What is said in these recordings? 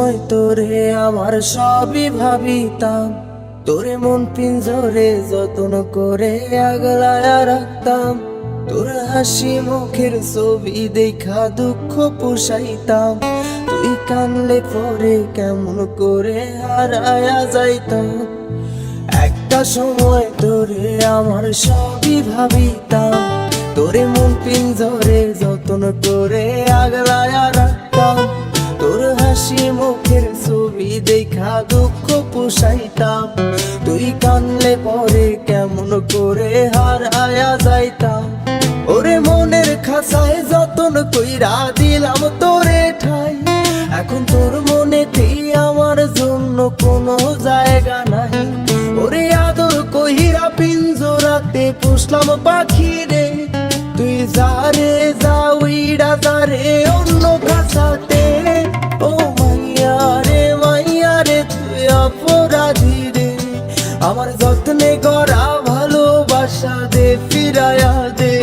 সময় তোরে আমার সবই ভাবিতাম, তোরে মন পিঞ্জরে যত্ন করে আগলায়া রাখতাম। তোর হাসি মুখের ছবি দেখা দুঃখ পোষাইতাম, তুই কানলে পরে কেমন করে হারায়া যাইতাম। একটা সময় তোরে আমার সবই ভাবিতাম, তোরে মন পিঞ্জরে যত্ন করে আগলায়া রাখতাম। তোর হাসি মুখের ছবি দেখা দুঃখ পোষাইতাম, তুই কানলে পরে কেমন করে হারায়া যাইতাম। ওরে মনের খাঁচায় যতন কইরা দিলাম তোরে ঠাই, এখন তোর মনেতে আমার জন্য কোনো জায়গা নাই। ওরে আদর কইরা পিঞ্জরাতে পুষলাম পাখি রে, তুই যারে যা উইড়া যারে অন্য খাঁচাতে। ও মাইয়া রে তুই অপরাধী রে, আমার যত্নে গড়া ভালোবাসা দে ফিরায়া দে।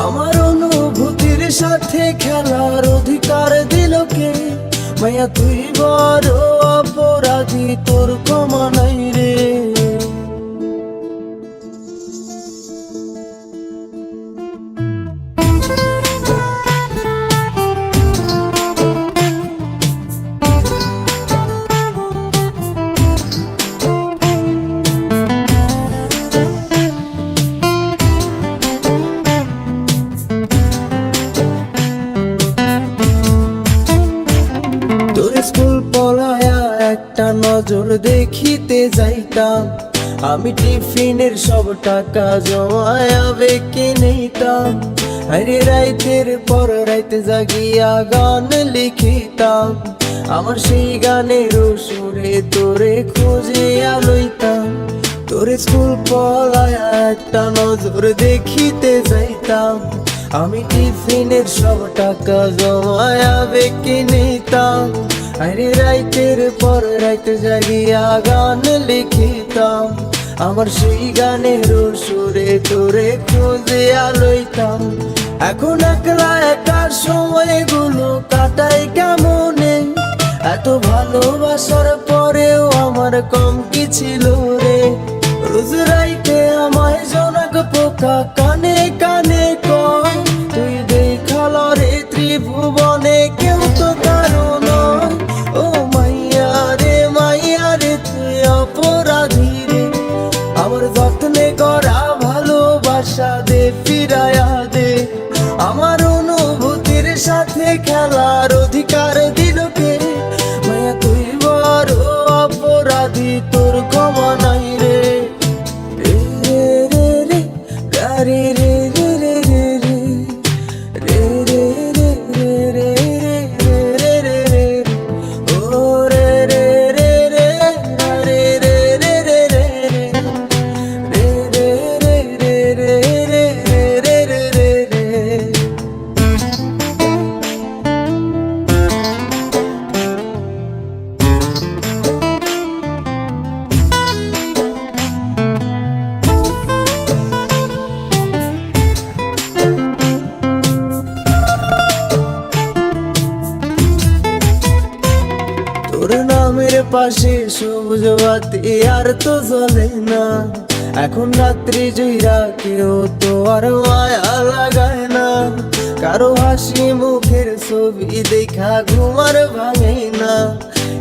আমার অনুভূতির সাথে খেলার অধিকার দিল কে? মাইয়া তুই বড় অপরাধী, তোর ক্ষমা নাই রে। স্কুল পলায়া একটা নজর দেখিতে যাইতাম, আমি টিফিনের সব টাকা জমায়া বেঁকে নিতাম। আরে রাইতের পর রাইতে জাগিয়া গান লিখিতাম, আমার সেই গানের সুরে তোরে খুঁজিয়া লইতাম। তোরে স্কুল পলায়া একটা নজর দেখিতে যাইতাম, আমি টিফিনের সব টাকা জমায়া বেঁকে নিতাম। আরে রাইতের পর রাইতে জাগিয়া গান লিখিতাম, আমার সেই গানের সুরে তোরে খুঁজিয়া লইতাম। এখন একলা একা সময়গুলো কাটাই কেমনে, এত ভালোবাসার পরেও আমার কম কি ছিল রে। রোজ রাইতে আমায় জনক পোকা কানে কানে কয়, তুই দেখাল রে ত্রিভুবনে কেউ তো কারো নয়। ও মাইয়া রে তুই অপরাধী রে, আমার যত্নে গড়া ভালোবাসা দে ফিরায়া দে। আমার অনুভূতির সাথে খেলার অধিকার দিল কে? মাইয়া তুই বড় অপরাধী, তোর ক্ষমা নাই রে। রে রে রে রে গারি রে রে রে রে রে রে রে রে রে রে রে রে রে। ও রে রে রে রে রে রে রে রে রে তোর নামের পাশে সবুজ বাতি আর তো জ্বলে না, এখন রাত্রি জুইরা কেউ তো আর মায়া লাগায় না। কারো হাসি মুখের ছবি দেখা ঘুমার ভাঙে না,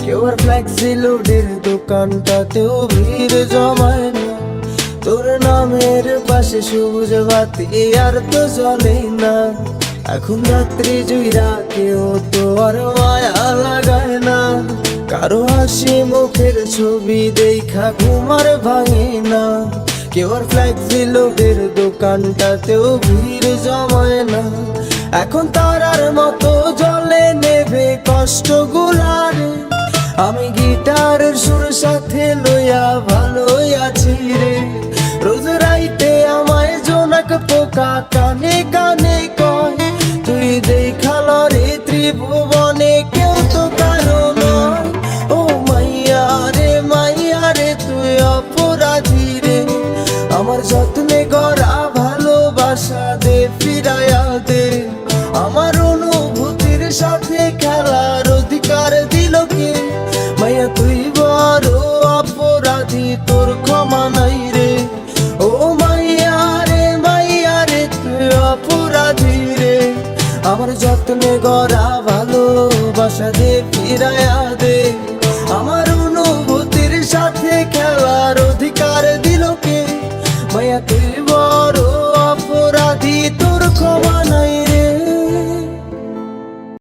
কেউ আর ফ্লেক্সি লোডের দোকানটাতেও ভিড় জমায় না। তোর নামের পাশে সবুজ বাতি আর তো জ্বলে না, এখন রাত্রি জুইরা কেউ তো আর মায়া লাগায় না। কারো হাসি মুখের ছবি দেখা ঘুমার ভাঙে না, কেউ আর ফ্লেক্সি লোডের দোকানটাতেও ভিড় জমায় না। এখন তারার মতো জলে নেবে কষ্ট গুলারে, আমি গিটারের সুর সাথে লইয়া ভালোই আছি রে। রোজ রাইতে আমায় জোনাক পোকা কানে কানে কয়, তুই দেখাল রে ত্রিভুবনে কেউ তো কারো নয়। ও মাইয়া রে তুই অপরাধী রে, আমার যত্নে গড়া ভালোবাসা দে ফিরায়া দে। আমার অনুভূতির সাথে খেলার অধিকার দিল কে? আমার যত্নে গড়া ভালোবাসা যে ফিরায়া